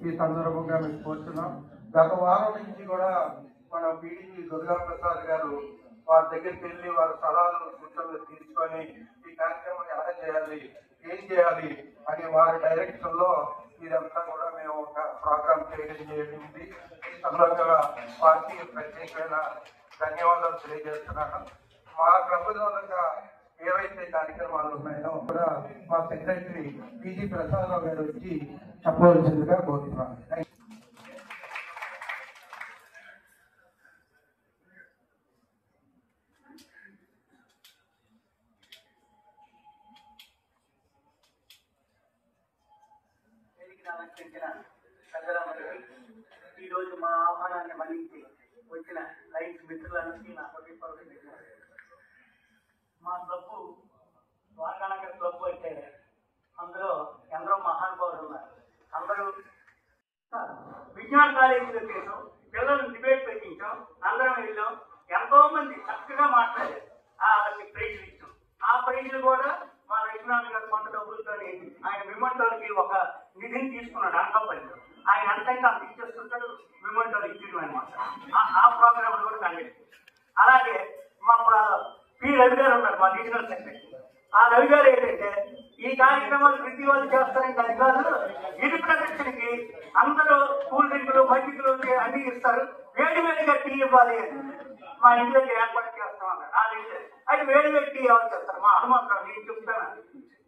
ఈ సందర్భంగా మేము కోరుతున్నాం. గత వారం నుంచి కూడా మన పీడీజీ దుర్గా ప్రసాద్ గారు వారి దగ్గరికి వెళ్ళి వారి సలహాలు సూచనలు తీసుకొని ఈ కార్యక్రమం ఎలా చేయాలి, ఏం చేయాలి అని వారి డైరెక్షన్ లో ఇదంతా కూడా మేము ఒక ప్రోగ్రామ్ చేయడం జరిగింది. ఈ సందర్భంగా వారికి ప్రత్యేకమైన ధన్యవాదాలు తెలియజేస్తున్నాను. మా ప్రభుత్వంగా ఏవైతే కార్యక్రమాలు ఉన్నాయో కూడా మా సెక్రటరీ పీజీ ప్రసాదరావు గారు వచ్చి చెప్పవలసిందిగా కోరుతున్నాను. ఈ రోజు మా ఆహ్వానాన్ని మన్నించి వచ్చిన లైన్స్ మిత్రులందరికీ నా హృదయపూర్వక మా క్లబ్బు వాకానగర్ క్లబ్ అంటే అందులో ఎందరో మహానుభావులు ఉన్నారు. అందరూ విజ్ఞాన కాలేజీలో చేసాం, పిల్లలను డిబేట్ పెట్టించాం, అందరం వెళ్ళాం. ఎంతో మంది చక్కగా మాట్లాడారు. వాళ్ళకి ప్రైజులు ఇచ్చాం. ఆ ప్రైజులు కూడా మా లక్ష్మీనారాయణ గారు కొంత డబ్బులతో ఆయన విమంటోలకి ఒక నిధిని తీసుకున్నాడు అనకాపల్లిలో. ఆయన అంతంగా అంత ఇచ్చేస్తుంటాడు, విమంటోలు ఇచ్చేయడం అనమాట. ఆ ప్రోగ్రామ్ కూడా కండక్ట్. అలాగే మా పి రవి గారు ఉన్నారు, మా రీజనల్ సెక్రటరీ. ఆ రవి గారు ఏంటంటే ఈ కార్యక్రమాలు ప్రతి వాళ్ళు చేస్తారని అది కాదు, ఇది ప్రదర్శనకి అందరూ కూల్ డ్రింకులు మజ్జిగలు అన్ని ఇస్తారు, వేడి వేడిగా టీ ఇవ్వాలి అని మా ఇంటి దగ్గర ఏర్పాటు చేస్తామన్నారు. అది వేడి వేడి టీ ఎవరు చేస్తారు? మా హనుమంతరావు నేను చెప్తాను.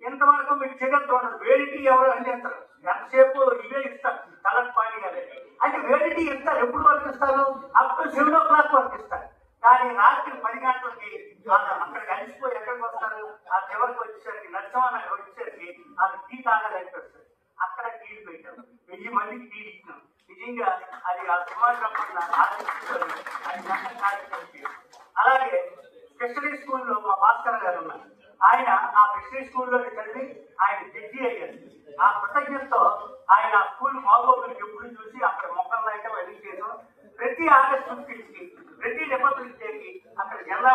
ఇంతవరకు మీకు చిగత్తు ఉండదు. వేడి టీ ఎవరు అని చేస్తారు? ఎంతసేపు ఇవే ఇస్తారు, కలర్ పానీ అనేది. అంటే వేడి టీ ఇస్తారు. ఎప్పుడు వరకు ఇస్తారు? అప్పుడు 7 o'clock వరకు ఇస్తారు. కానీ రాత్రి 10 గంటలకి అక్కడ కలిసిపోయి ఎక్కడికి వస్తారు? ఆ చివరికి వచ్చేసరికి నరసింహనగర్ వచ్చేసరికి అది టీ తాగాలనిపిస్తుంది. అక్కడ టీలు పెట్టాం, 1000 మందికి టీలు ఇచ్చినాం. నిజంగా అది ఆ సింహాచలం అది కార్యక్రమం. అలాగే స్పెషలీ స్కూల్లో మా భాస్కర్ గారు ఉన్నారు. ఆయన ఆ స్పెషలీ స్కూల్లో చదివి ఆయన జడ్జి అయ్యారు. ఆ కృతజ్ఞతతో ఆయన స్కూల్ బాగోగులు ఎప్పుడు చూసి అక్కడ మొక్కలు అయితే వెళ్ళి చేసాం. ప్రతి ఆగస్టు 15కి ప్రతి రిపబ్లిక్ డేకి అక్కడ జెండా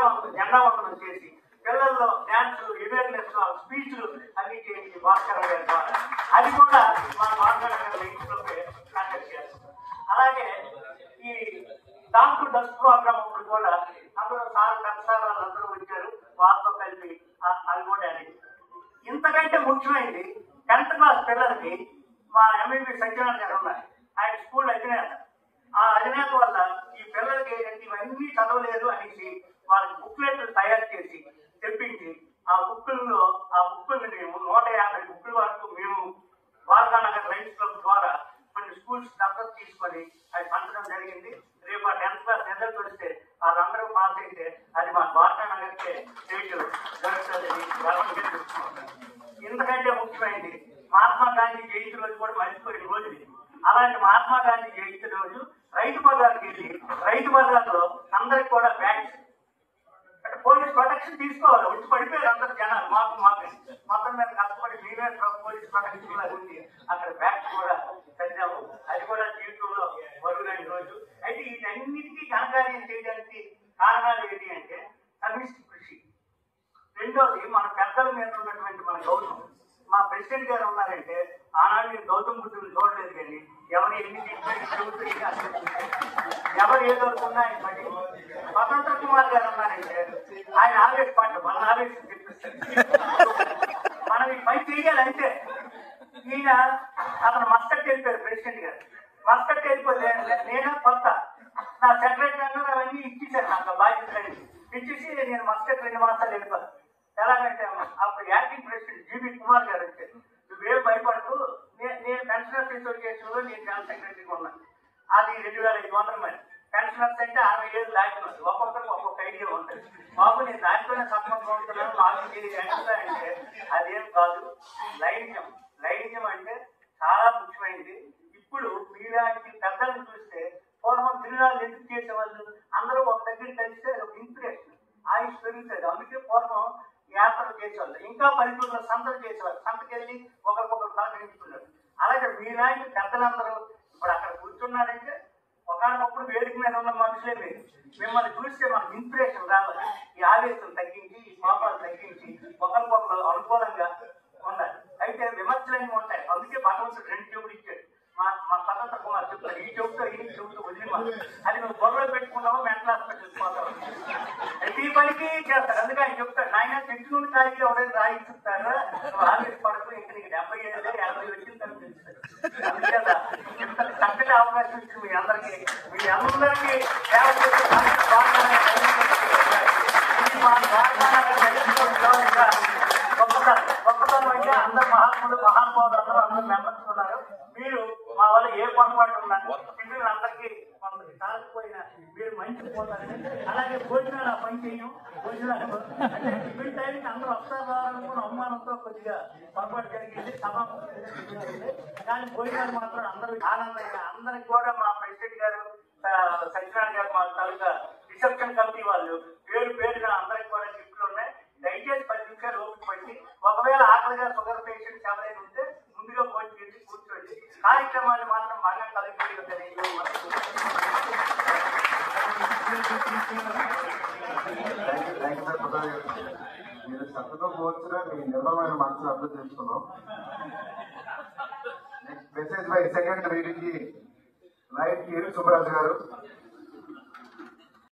వందనం చేసి పిల్లల్లో డ్యాన్సులు, అవేర్నెస్, స్పీచ్లు అన్ని చేసి భాస్కర్ గారి ద్వారా అది కూడా మా భాస్కర్ గారి ఇంట్లోకి కండక్ట్ చేస్తాం. అలాగే ఈ డాక్ టు డస్ట్ ప్రోగ్రామ్ అప్పుడు కూడా అందరూ సార్ అందరూ వచ్చారు, వాళ్ళతో కలిపి అది కూడా. ఇంతకంటే ముఖ్యమైనది 10th క్లాస్ పిల్లలకి మా ఎంఈబి సత్యనారాయణ గారు ఉన్నారు. ఆయన స్కూల్ అధినేత. ఆ అధినేత వల్ల ఈ పిల్లలకి ఇవన్నీ చదవలేదు అనేసి వాళ్ళకి బుక్లెట్లు తయారు చేసి తెప్పించి ఆ బుక్కుల్లో మేము 150 బుక్కుల వరకు మేము వాల్కానగర్ లైన్స్ క్లబ్ ద్వారా కొన్ని స్కూల్స్ దత్తత తీసుకొని అది పంచడం జరిగింది. రేపు ఆ 10th క్లాస్ రిజల్ట్ వస్తే వాళ్ళందరూ పాస్ అయితే అది మా వాల్కానగర్కే స్టేట్ జరుగుతుందని గర్వంగా చెప్పుకుంటాం. ఎందుకంటే ముఖ్యమైనది మహాత్మా గాంధీ జయంతి రోజు కూడా మర్చిపోయిన రోజు. అలాంటి మహాత్మా గాంధీ జయంతి రోజు రైతు బజార్కి వెళ్ళి రైతు బజార్లో అందరికి కూడా బ్యాగ్స్ అంటే పోలీస్ ప్రొటెక్షన్ తీసుకోవాలి. వచ్చి పడిపోయారు అందరు జనాలు. మాకు మొత్తం మీద కష్టపడి మేమే పోలీస్ ప్రొటెక్షన్ లాగా ఉంది. అక్కడ బ్యాగ్స్ కూడా చదివాము. అది కూడా జీవితంలో బరువులైన రోజు. అయితే వీటన్నిటికీ ఘనకార్యం చేయడానికి కారణాలు ఏంటి అంటే సమిష్టి కృషి. రెండోది మన పెద్దల మీద ఉన్నటువంటి మన గౌరవం. మా ప్రెసిడెంట్ గారు ఉన్నారంటే ఆనాడు నేను గౌతమ్ బుద్ధుని చూడలేదు, కానీ ఎవరు ఎన్ని ఎవరు ఏదోకున్నా ఆయన పడి. స్వతంత్ర కుమార్ గారు ఉన్నారంటే ఆయన ఆవేశపడ్డ మన ఆవేశం తెప్పిస్తారు. మనం ఈ పని చేయాలంటే ఈయన అతను మస్కట్ వెళ్ళిపోయారు ప్రెసిడెంట్ గారు. మస్కట్ వెళ్ళిపోతే నేనే కొత్త నా సెక్రటరీ అన్నారు అవన్నీ ఇచ్చేసారు. నాకు బాధ్యత ఇచ్చేసి నేను మస్కట్ 2 మాసాలు వెళ్ళిపోతాను. ఎలాగంటే అప్పుడు యాక్టింగ్ ప్రెసిడెంట్ జీబీ కుమార్ గారు అంటే నువ్వేం భయపడుతూ నేను పెన్షనర్స్ అసోసియేషన్లో నేను జనరల్ సెక్రటరీగా ఉన్నాను. అది 2500 మంది పెన్షనర్స్ అంటే 60 ఏళ్ళు దాటినది. ఒక్కొక్కరికి ఒక్కొక్క ఐడియా ఉంటుంది. బాబు నేను దాంట్లోనే సంబంధం ఉంటున్నాను, మాకు తెలియదు అంటే అదేం కాదు. లైనిజం అంటే చాలా ముఖ్యమైనది. ఇప్పుడు మీలాంటి పెద్దలను చూస్తే పూర్వం తిరునాళ్ళు ఎందుకు చేసేవాళ్ళు? అందరూ ఒక దగ్గర కలిస్తే ఒక ఇన్స్పిరేషన్, ఆయుష్ పెరుగుతుంది. అందుకే పూర్వం యాత్రలు చేసేవాళ్ళు. ఇంకా పల్లెటూరులో సంతలు చేసేవాళ్ళు. సంతకెళ్ళి ఒకరికొకరు సహకరించుకున్నారు. అలాగే మీలాంటి పెద్దలందరూ ఇప్పుడు అక్కడ కూర్చున్నారంటే ఒకనొప్పుడు వేదిక మీద ఉన్న మనుషులే మీరు. మిమ్మల్ని చూస్తే మనకు ఇన్స్పిరేషన్ రావాలి. ఈ ఆవేశం తగ్గించి, ఈ కోపాలు తగ్గించి ఒకరికొకరు అనుకూలంగా ఉండాలి. అయితే విమర్శలన్నీ ఉంటాయి. అందుకే భగవంతుడు 2 చెవులు ఇచ్చాడు. మా చెప్తారు ఈ చెబుతూ వదిలిమా అది నువ్వు బొర్రలో పెట్టుకున్నావో మెంటల్ హాస్పిటల్ పోతావు ప్రతి పనికి చేస్తాడు. అందుకే ఆయన చెప్తాడు నాయన చెట్టు నుండి కాయకి ఎవరైనా రాయి చెప్తారా నువ్వు ఆవేశ పడుతూ ఇంక నీకు 75 వచ్చిన తర్వాత తెలుస్తాడు. అందుచేత చెప్తాను చక్కటి అవకాశం ఇచ్చి మీ అందరికీ సేవ చేసే గొప్పతనం అంటే అందరు మహాత్ములు మహానుభావులు అందరూ మెంబర్స్ ఉన్నారు. మీరు మా వల్ల ఏ పొరపాటు ఉన్నా పిల్లలు అందరికీ కాకపోయినా మీరు మంచి పోతారని. అలాగే భోజనాలు ఆ పని చేయడం భోజనాలు అంటే టిఫిన్ టైంకి అందరూ వస్తారనుకున్న అవమానంతో కొద్దిగా పొరపాటు జరిగింది సభ కానీ భోజనాలు మాత్రం అందరూ ఆనందంగా అందరికి కూడా మా ప్రెసిడెంట్ గారు సత్యనారాయణ గారు మా తాలూకా రిసెప్షన్ కమిటీ వాళ్ళు పేరుగా అందరికి కూడా గిఫ్ట్లు ఉన్నాయి. దయచేసి 10 నిమిషాలు ఓపిక పట్టి ఒకవేళ ఆకలిగా షుగర్ పేషెంట్స్ ఎవరైనా ఉంటే ముందుగా ఫోన్ చేసి కూర్చోండి. కార్యక్రమాన్ని మాత్రం బాగా కలిపి మీరు శ్రద్ధతో కూర్చున్నా మీ నిర్మలమైన మనసును అర్థం చేసుకున్నాం. Next message by second reading కి లైట్ కి సుబ్బరాజు గారు.